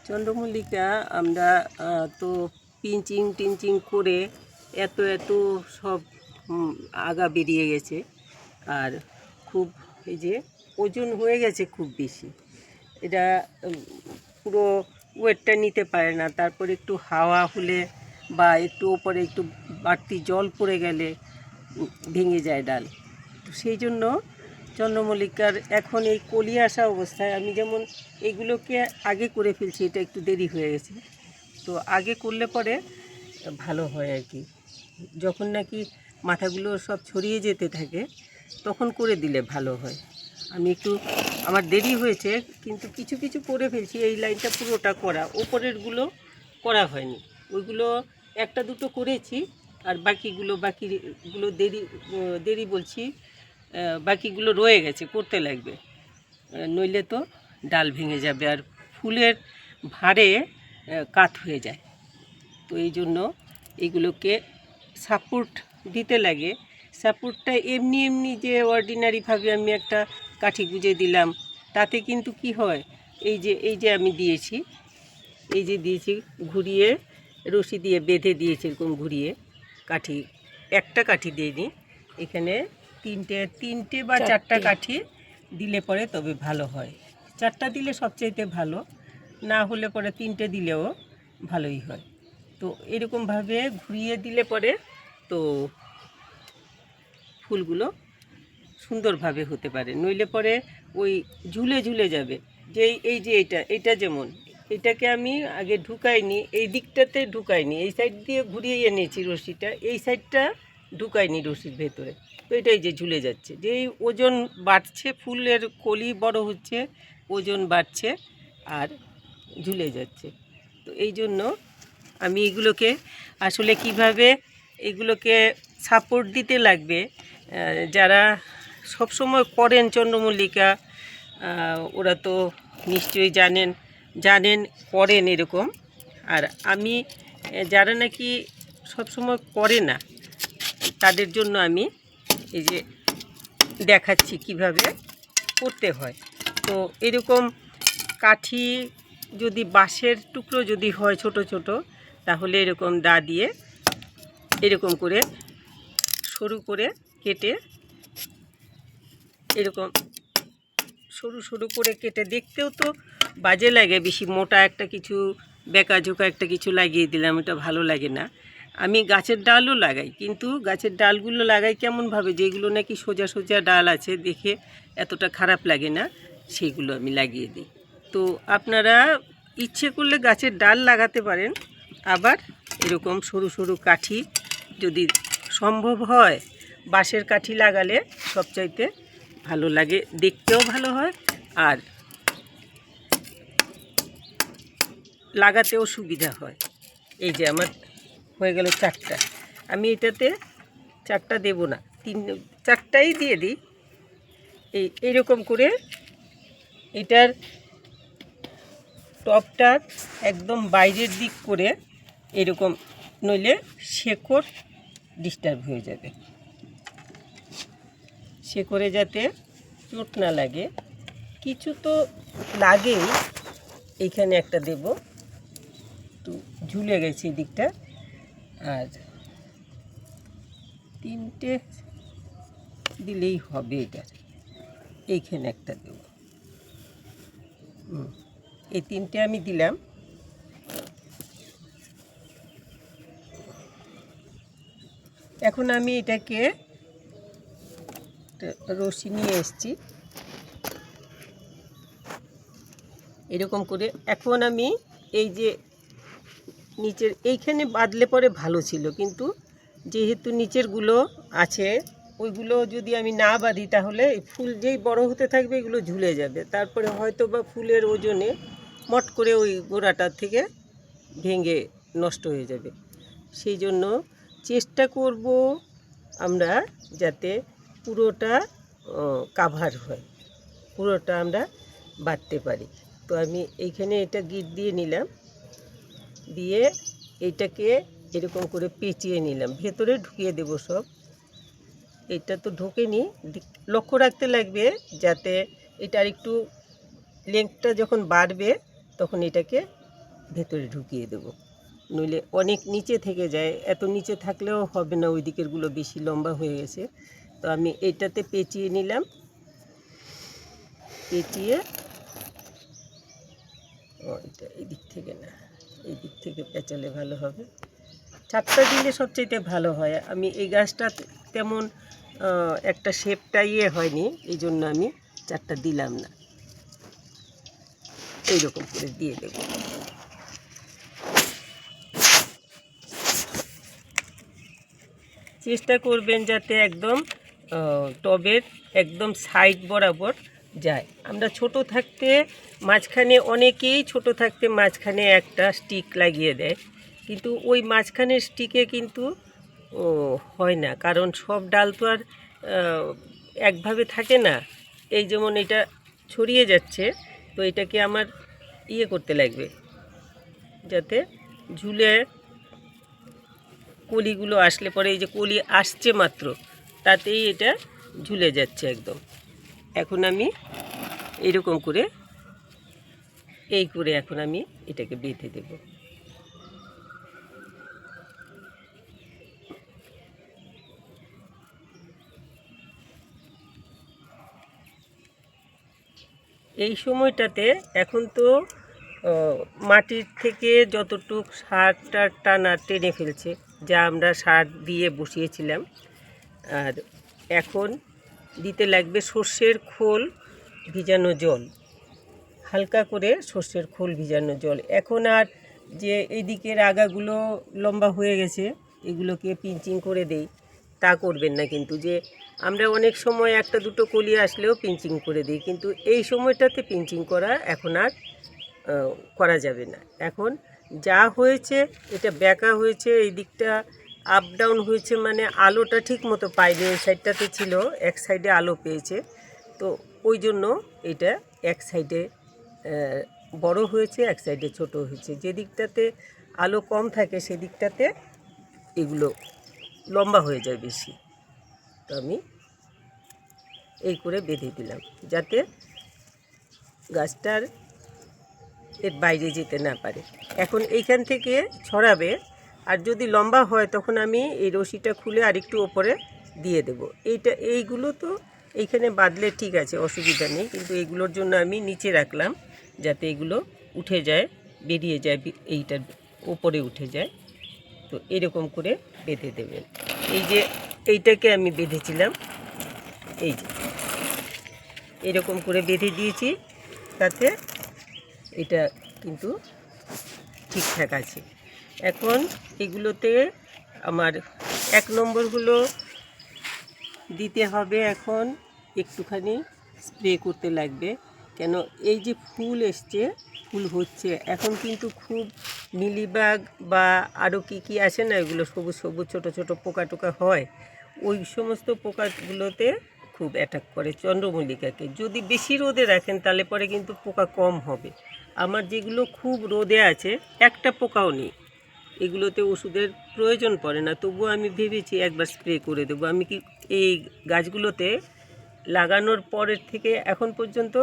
চন্দ্রমল্লিকা আমরা তো পিঞ্চিং টিঞ্চিং করে এত এত সব আগা বেরিয়ে গেছে, আর খুব এই যে ওজন হয়ে গেছে খুব বেশি। এটা পুরো ওয়েটটা নিতে পারে না। তারপর একটু হাওয়া হলে বা একটু ওপরে একটু বাড়তি জল পড়ে গেলে ভেঙে যায় ডাল। তো সেই জন্য চন্দ্রমল্লিকার এখন এই কলি আসা অবস্থায় আমি যেমন এগুলোকে আগে করে ফেলছি, এটা একটু দেরি হয়ে গেছে। তো আগে করলে পরে ভালো হয় আর কি। যখন নাকি মাথাগুলো সব ছড়িয়ে যেতে থাকে তখন করে দিলে ভালো হয়। আমি একটু আমার দেরি হয়েছে, কিন্তু কিছু কিছু করে ফেলছি। এই লাইনটা পুরোটা করা, ওপরেরগুলো করা হয়নি। ওইগুলো একটা দুটো করেছি, আর বাকিগুলো দেরি দেরি বলছি, বাকিগুলো রয়ে গেছে, করতে লাগবে, নইলে তো ডাল ভেঙে যাবে আর ফুলের ভারে কাত হয়ে যায়। তো এই জন্য এইগুলোকে সাপোর্ট দিতে লাগে। সাপোর্টটা এমনি এমনি যে অর্ডিনারিভাবে আমি একটা কাঠি গুঁজে দিলাম তাতে কিন্তু কি হয়, এই যে আমি দিয়েছি, ঘুরিয়ে রশি দিয়ে বেঁধে দিয়েছি, এরকম ঘুরিয়ে কাঠি, একটা কাঠি দিইনি, এখানে তিনটে বা চারটা কাঠি দিলে পরে তবে ভালো হয়। চারটা দিলে সবচাইতে ভালো, না হলে পরে তিনটে দিলেও ভালোই হয়। তো এরকমভাবে ঘুরিয়ে দিলে পরে তো ফুলগুলো সুন্দরভাবে হতে পারে, নইলে পরে ওই ঝুলে ঝুলে যাবে। যে এই যে এটা যেমন, এটাকে আমি আগে ঢুকাইনি, এই দিকটাতে ঢুকাইনি, এই সাইড দিয়ে ঘুরিয়ে এনেছি রশিটা, এই সাইডটা ঢুকাইনি রশির ভেতরে। তো এটাই যে ঝুলে যাচ্ছে, যেই ওজন বাড়ছে, ফুলের কলি বড় হচ্ছে, ওজন বাড়ছে আর ঝুলে যাচ্ছে। তো এই জন্য আমি এগুলোকে আসলে কিভাবে এগুলোকে সাপোর্ট দিতে লাগবে, যারা সবসময় করেন চন্দ্রমল্লিকা ওরা তো নিশ্চয়ই জানেন করেন এরকম। আর আমি যারা নাকি সবসময় করে না তাদের জন্য আমি এই যে দেখাচ্ছি কিভাবে করতে হয়। তো এরকম কাঠি যদি বাঁশের টুকরো যদি হয় ছোট ছোট, তাহলে এরকম দা দিয়ে এরকম করে সরু করে কেটে, এরকম সরু সরু করে কেটে, দেখতেও তো বাজে লাগে, বেশি মোটা একটা কিছু বেঁকা ঝোঁকা একটা কিছু লাগিয়ে দিলাম, এটা ভালো লাগে না। আমি গাছের ডালও লাগাই, কিন্তু গাছের ডালগুলো লাগাই কেমনভাবে, যেগুলো নাকি সোজা সোজা ডাল আছে, দেখে এতটা খারাপ লাগে না, সেইগুলো আমি লাগিয়ে দিই। তো আপনারা ইচ্ছে করলে গাছের ডাল লাগাতে পারেন, আবার এরকম সরু সরু কাঠি যদি সম্ভব হয় বাঁশের কাঠি লাগালে সবচাইতে ভালো লাগে, দেখতেও ভালো হয় আর লাগাতেও সুবিধা হয়। এই যে আমার হয়ে গেল চারটা, আমি এটাতে চারটা দেব না, চারটাই দিয়ে দিই। এইরকম করে এটার টপটা একদম বাইরের দিক করে এরকম, নইলে শেকড় ডিস্টার্ব হয়ে যাবে। শেকড়ে যাতে চোট না লাগে, কিছু তো লাগেই। এইখানে একটা দেব, একটু ঝুলে গেছে এই দিকটা, আর তিনটে দিলেই হবে। এটার এইখানে একটা দেব, এই তিনটে আমি দিলাম। এখন আমি এটাকে রশি নিয়ে এসেছি এরকম করে। এখন আমি এই যে নিচের এইখানে বাঁধলে পরে ভালো ছিল, কিন্তু যেহেতু নিচেরগুলো আছে ওইগুলো যদি আমি না বাঁধি তাহলে ফুল যেই বড় হতে থাকবে এগুলো ঝুলে যাবে, তারপরে হয়তো বা ফুলের ওজনে মট করে ওই গোড়াটার থেকে ভেঙে নষ্ট হয়ে যাবে। সেই জন্য চেষ্টা করব আমরা যাতে পুরোটা কাভার হয়, পুরোটা আমরা বাঁধতে পারি। তো আমি এইখানে এটা গিট দিয়ে নিলাম, দিয়ে এইটাকে এরকম করে পেঁচিয়ে নিলাম, ভেতরে ঢুকিয়ে দেব সব। এটা তো ঢোকেনি, লক্ষ্য রাখতে লাগবে যাতে এটার একটু লেংথটা যখন বাড়বে তখন এটাকে ভেতরে ঢুকিয়ে দেব, নইলে অনেক নিচে থেকে যায়। এত নিচে থাকলেও হবে না, ওই দিকেরগুলো বেশি লম্বা হয়ে গেছে। তো আমি এইটাতে পেঁচিয়ে নিলাম, পেঁচিয়ে এটা এই দিক থেকে না, এই দিক থেকে পেঁচালে ভালো হবে। 4টা দিলে সবচেয়ে ভালো হয়। আমি এই গাছটা তেমন একটা শেপটা হয়নি, এই জন্য আমি 4টা দিলাম না, এইরকম করে দিয়ে দেব। চেষ্টা করবেন যাতে একদম টবের একদম সাইড বরাবর যায়। আমরা ছোট থাকতে মাঝখানে, অনেকেই ছোট থাকতে মাঝখানে একটা স্টিক লাগিয়ে দেয়, কিন্তু ওই মাঝখানের স্টিকে কিন্তু হয় না, কারণ সব ডাল তো আর একভাবে থাকে না। এই যেমন এটা ছড়িয়ে যাচ্ছে, তো এটাকে আমার করতে লাগবে যাতে ঝুলে কলিগুলো আসলে পরে, এই যে কলি আসছে মাত্র তাতেই এটা ঝুলে যাচ্ছে একদম। এখন আমি এরকম করে এখন আমি এটাকে বেঁধে দেব। এই সময়টাতে এখন তো মাটির থেকে যতটুক সারটা টানা টেনে ফেলছে, যা আমরা সার দিয়ে বসিয়েছিলাম। আর এখন দিতে লাগবে সর্ষের খোল ভিজানো জল, হালকা করে সর্ষের খোল ভিজানো জল। এখন আর যে এই দিকের আগাগুলো লম্বা হয়ে গেছে এগুলোকে পিঞ্চিং করে দেই, তা করবেন না। কিন্তু যে আমরা অনেক সময় একটা দুটো কলি আসলেও পিঞ্চিং করে দিই, কিন্তু এই সময়টাতে পিঞ্চিং করা এখন আর করা যাবে না। এখন যা হয়েছে, এটা বেঁকা হয়েছে, এই দিকটা আপ ডাউন হয়েছে, মানে আলোটা ঠিক মতো পায়নি। ওই সাইডটাতে ছিল, এক সাইডে আলো পেয়েছে, তো ওই জন্য এটা এক সাইডে বড় হয়েছে, এক সাইডে ছোট হয়েছে। যে দিকটাতে আলো কম থাকে সেদিকটাতে এগুলো লম্বা হয়ে যায় বেশি। তো আমি এই করে বেঁধে দিলাম যাতে গাছটার এর বাইরে যেতে না পারে। এখন এইখান থেকে ছড়াবে, আর যদি লম্বা হয় তখন আমি এই রশিটা খুলে আরেকটু ওপরে দিয়ে দেব। এইগুলো তো এইখানে বাঁধলে ঠিক আছে, অসুবিধা নেই, কিন্তু এইগুলোর জন্য আমি নিচে রাখলাম যাতে এগুলো উঠে যায়, বেরিয়ে যায়, এইটার ওপরে উঠে যায়। তো এরকম করে বেঁধে দেবেন। এই যে এইটাকে আমি বেঁধেছিলাম, এই যে এরকম করে বেঁধে দিয়েছি, তাতে এটা কিন্তু ঠিকঠাক আছে। এখন এগুলোতে আমার 1 নম্বর হলো দিতে হবে, এখন একটুখানি স্প্রে করতে লাগবে। কেন, এই যে ফুল এসছে, ফুল হচ্ছে, এখন কিন্তু খুব মিলিবাগ বা আরও কী আসে না, এগুলো সবুজ সবুজ ছোটো ছোটো পোকা টোকা হয়, ওই সমস্ত পোকাগুলোতে খুব অ্যাটাক করে চন্দ্রমল্লিকাকে। যদি বেশি রোদে রাখেন তাহলে পরে কিন্তু পোকা কম হবে। আমার যেগুলো খুব রোদে আছে, একটা পোকাও নেই, এগুলোতে ওষুধের প্রয়োজন পড়ে না, তবুও আমি ভেবেছি একবার স্প্রে করে দেবো। আমি কি এই গাছগুলোতে লাগানোর পরের থেকে এখন পর্যন্ত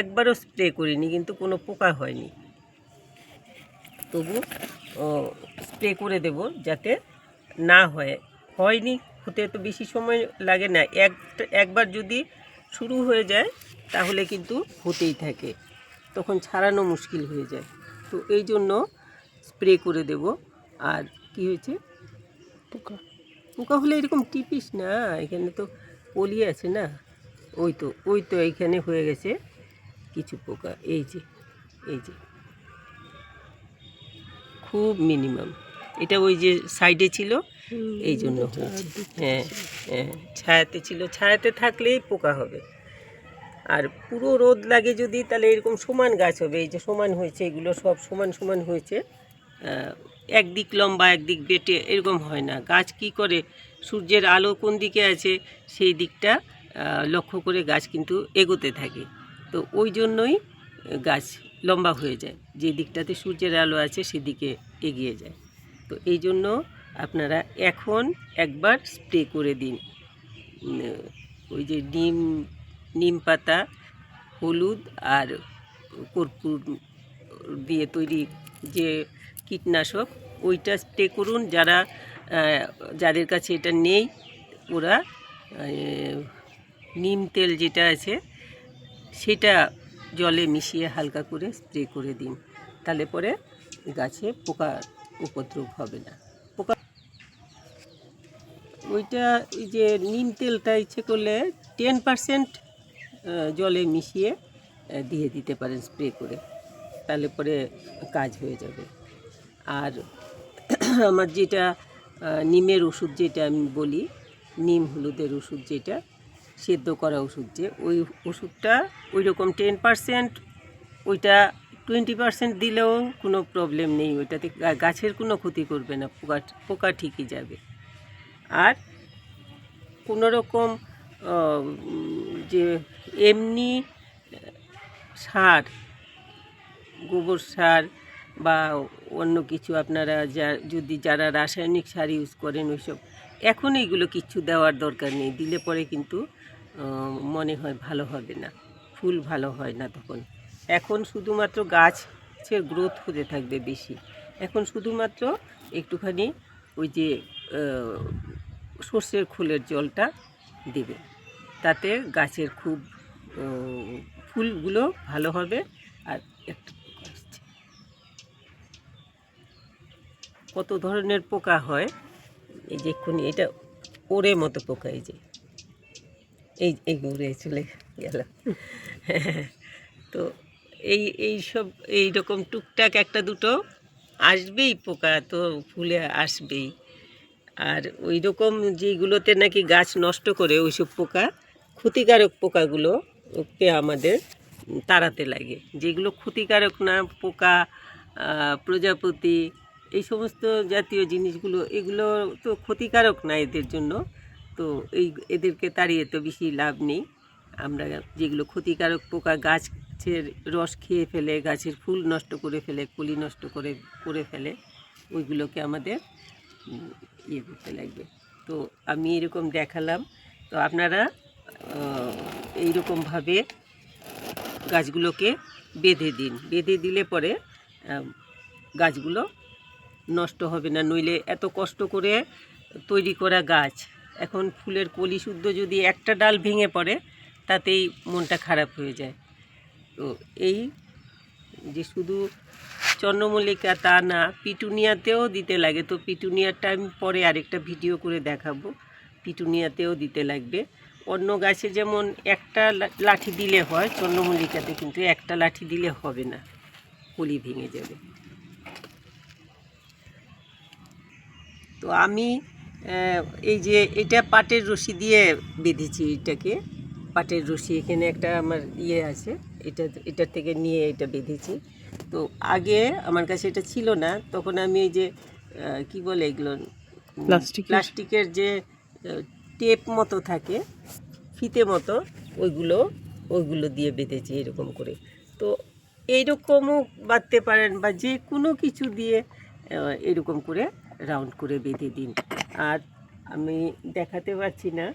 একবারও স্প্রে করিনি, কিন্তু কোনো পোকা হয়নি, তবু স্প্রে করে দেব যাতে না হয়নি। হতে তো বেশি সময় লাগে না, একবার যদি শুরু হয়ে যায় তাহলে কিন্তু হতেই থাকে, তখন ছাড়ানো মুশকিল হয়ে যায়। তো এই জন্য স্প্রে করে দেব। আর কি হয়েছে, পোকা পোকা হলে এরকম টিপিস না, এখানে তো পলি আছে না, ওই তো এইখানে হয়ে গেছে কিছু পোকা, এই যে খুব মিনিমাম, এটা ওই যে সাইডে ছিল এই জন্য হয়েছে। হ্যাঁ হ্যাঁ, ছায়াতে ছিল, ছায়াতে থাকলেই পোকা হবে। আর পুরো রোদ লাগে যদি, তাহলে এরকম সমান গাছ হবে। এই যে সমান হয়েছে, এগুলো সব সমান সমান হয়েছে, একদিক লম্বা একদিক বেটে এরকম হয় না। গাছ কি করে, সূর্যের আলো কোন দিকে আছে সেই দিকটা লক্ষ্য করে গাছ কিন্তু এগোতে থাকে, তো ওই জন্যই গাছ লম্বা হয়ে যায়, যে দিকটাতে সূর্যের আলো আছে সেদিকে এগিয়ে যায়। তো এই জন্য আপনারা এখন একবার স্প্রে করে দিন। ওই যে নিম পাতা, হলুদ আর কর্পূর দিয়ে তৈরি যে কীটনাশক ওইটা স্প্রে করুন। যাদের কাছে এটা নেই ওরা নিম তেল যেটা আছে সেটা জলে মিশিয়ে হালকা করে স্প্রে করে দিন, তাহলে পরে গাছে পোকার উপদ্রব হবে না। পোকা ওইটা এই যে নিম তেলটা ইচ্ছে করলে 10% জলে মিশিয়ে দিয়ে দিতে পারেন স্প্রে করে, তাহলে পরে কাজ হয়ে যাবে। আর আমার যেটা নিমের ওষুধ যেটা আমি বলি, নিম হলুদের ওষুধ যেটা সেদ্ধ করা ওষুধ, যে ওই ওষুধটা ওই রকম 10%, ওইটা 20% দিলেও কোনো প্রবলেম নেই, ওইটাতে গাছের কোনো ক্ষতি করবে না, পোকা ঠিকই যাবে। আর কোনো রকম যে এমনি সার, গোবর সার বা অন্য কিছু আপনারা যারা রাসায়নিক সার ইউজ করেন ওইসব, এখন এইগুলো কিচ্ছু দেওয়ার দরকার নেই, দিলে পরে কিন্তু মনে হয় ভালো হবে না, ফুল ভালো হয় না তখন। এখন শুধুমাত্র গাছের গ্রোথ হতে থাকবে বেশি। এখন শুধুমাত্র একটুখানি ওই যে সর্ষের খোলের জলটা দেবে, তাতে গাছের খুব ফুলগুলো ভালো হবে। আর একটু কত ধরনের পোকা হয়, এই যে এক্ষুনি এটা ওরে মতো পোকা, এই যে এই উড়ে চলে গেল। তো এইসব এইরকম টুকটাক একটা দুটো আসবেই, পোকা তো ফুলে আসবেই। আর ওই রকম যেগুলোতে নাকি গাছ নষ্ট করে ওইসব পোকা, ক্ষতিকারক পোকাগুলোকে আমাদের তাড়াতে লাগে। যেগুলো ক্ষতিকারক না, পোকা, প্রজাপতি, এই সমস্ত জাতীয় জিনিসগুলো, এগুলো তো ক্ষতিকারক না এদের জন্য, তো এদেরকে তাড়িয়ে তো বেশি লাভ নেই। আমরা যেগুলো ক্ষতিকারক পোকা, গাছের রস খেয়ে ফেলে, গাছের ফুল নষ্ট করে ফেলে, কলি নষ্ট করে ফেলে, ওইগুলোকে আমাদের ইয়ে করতে লাগবে। তো আমি এরকম দেখালাম, তো আপনারা এইরকমভাবে গাছগুলোকে বেঁধে দিন, বেঁধে দিলে পরে গাছগুলো নষ্ট হবে না। নইলে এত কষ্ট করে তৈরি করা গাছ, এখন ফুলের কলি শুদ্ধ যদি একটা ডাল ভেঙে পড়ে তাতেই মনটা খারাপ হয়ে যায়। তো এই যে শুধু চন্দ্রমল্লিকা তা না, পিটুনিয়াতেও দিতে লাগে। তো পিটুনিয়াটা আমি পরে আরেকটা ভিডিও করে দেখাবো, পিটুনিয়াতেও দিতে লাগবে। অন্য গাছে যেমন একটা লাঠি দিলে হয়, চন্দ্রমল্লিকাতে কিন্তু একটা লাঠি দিলে হবে না, কলি ভেঙে যাবে। তো আমি এই যে এটা পাটের রশি দিয়ে বেঁধেছি, এটাকে পাটের রশি, এখানে একটা আমার ইয়ে আছে, এটার থেকে নিয়ে এটা বেঁধেছি। তো আগে আমার কাছে এটা ছিল না, তখন আমি এই যে কি বলে এগুলো, প্লাস্টিকের যে টেপ মতো থাকে, ফিতে মতো, ওইগুলো দিয়ে বেঁধেছি এরকম করে। তো এইরকমও বাঁধতে পারেন, বা যে কোনো কিছু দিয়ে এরকম করে রাউন্ড করে বেঁধে দিন। আর আমি দেখাতে পারছি না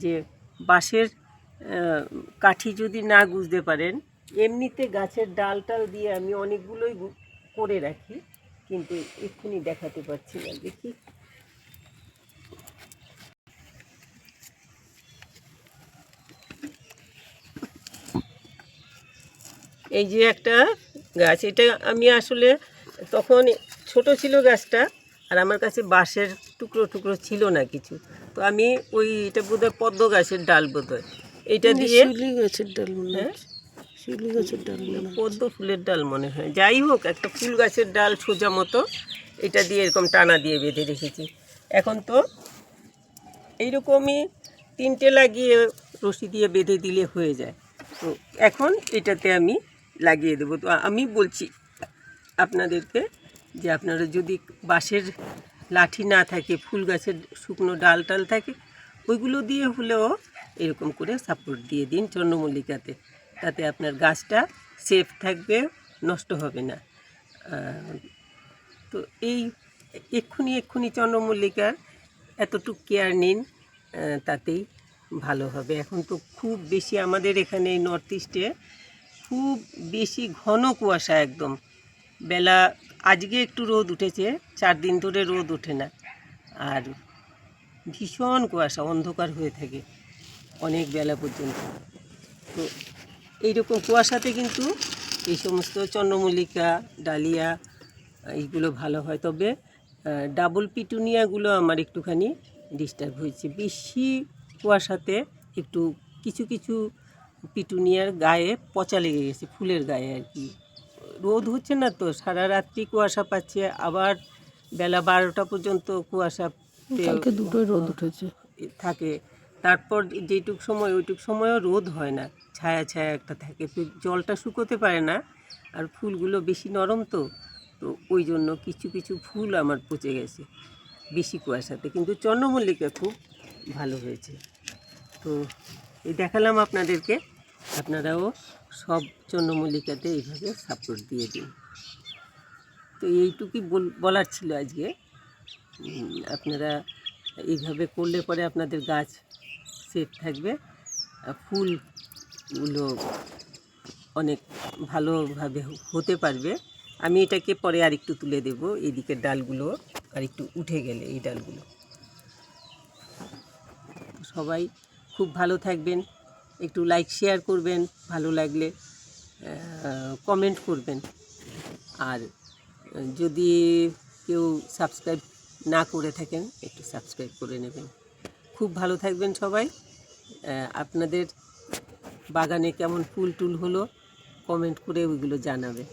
যে বাঁশের কাঠি যদি না গুঁজতে পারেন, এমনিতে গাছের ডাল দিয়ে আমি অনেকগুলোই করে রাখি, কিন্তু এক্ষুনি দেখাতে পারছি না। দেখি, এই যে একটা গাছ, এটা আমি আসলে তখন ছোট ছিল গাছটা, আর আমার কাছে বাঁশের টুকরো ছিল না কিছু, তো আমি এটা বোধহয় পদ্ম গাছের ডাল, বোধহয় এইটা দিয়ে, শিউলি গাছের ডাল, শিউলি গাছের ডাল, পদ্ম ফুলের ডাল মনে হয়, যাই হোক একটা ফুল গাছের ডাল সোজা মতো, এটা দিয়ে এরকম টানা দিয়ে বেঁধে রেখেছি। এখন তো এইরকমই 3টে লাগিয়ে রশি দিয়ে বেঁধে দিলে হয়ে যায়। তো এখন এটাতে আমি লাগিয়ে দেবো। তো আমি বলছি আপনাদেরকে যে আপনারা যদি বাঁশের লাঠি না থাকে, ফুল গাছের শুকনো ডাল থাকে, ওইগুলো দিয়ে হলেও এরকম করে সাপোর্ট দিয়ে দিন চন্দ্রমল্লিকাতে, তাতে আপনার গাছটা সেফ থাকবে, নষ্ট হবে না। তো এই এক্ষুনি চন্দ্রমল্লিকার এতটুকু কেয়ার নিন, তাতেই ভালো হবে। এখন তো খুব বেশি আমাদের এখানে নর্থ ইস্টে খুব বেশি ঘন কুয়াশা, একদম বেলা আজকে একটু রোদ উঠেছে, 4 দিন ধরে রোদ ওঠে না। আর ভীষণ কুয়াশা, অন্ধকার হয়ে থাকে অনেক বেলা পর্যন্ত। তো এইরকম কুয়াশাতে কিন্তু এই সমস্ত চন্দ্রমল্লিকা, ডালিয়া এইগুলো ভালো হয়। তবে ডাবল পিটুনিয়াগুলো আমার একটুখানি ডিস্টার্ব হয়েছে। বেশি কুয়াশাতে একটু কিছু কিছু পিটুনিয়ার গায়ে পচা লেগে গেছে, ফুলের গায়ে আর কি। রোদ হচ্ছে না তো, সারা রাত্রি কুয়াশা পাচ্ছে, আবার বেলা 12টা পর্যন্ত কুয়াশা কালকে দুটোই রোদ উঠেছে থাকে। তারপর যেটুক সময় ওইটুক সময়ও রোদ হয় না, ছায়া ছায়া একটা থাকে, তো জলটা শুকোতে পারে না। আর ফুলগুলো বেশি নরম তো, তো ওই জন্য কিছু কিছু ফুল আমার পচে গেছে বেশি কুয়াশাতে। কিন্তু চন্দ্রমল্লিকা খুব ভালো হয়েছে। তো এই দেখালাম আপনাদেরকে, আপনারাও সব চন্দ্রমল্লিকাতে এইভাবে সাপোর্ট দিয়ে দিন। তো এইটুকুই বলার ছিল আজকে। আপনারা এইভাবে করলে পরে আপনাদের গাছ সেফ থাকবে, ফুলগুলো অনেক ভালোভাবে হতে পারবে। আমি এটাকে পরে আরেকটু তুলে দেব, এদিকের ডালগুলো আরেকটু উঠে গেলে এই ডালগুলো। সবাই খুব ভালো থাকবেন, একটু লাইক শেয়ার করবেন, ভালো লাগলে কমেন্ট করবেন। আর যদি কেউ সাবস্ক্রাইব না করে থাকেন একটু সাবস্ক্রাইব করে নেবেন। খুব ভালো থাকবেন সবাই। আপনাদের বাগানে কেমন ফুল টুল হলো কমেন্ট করে ওইগুলো জানাবেন।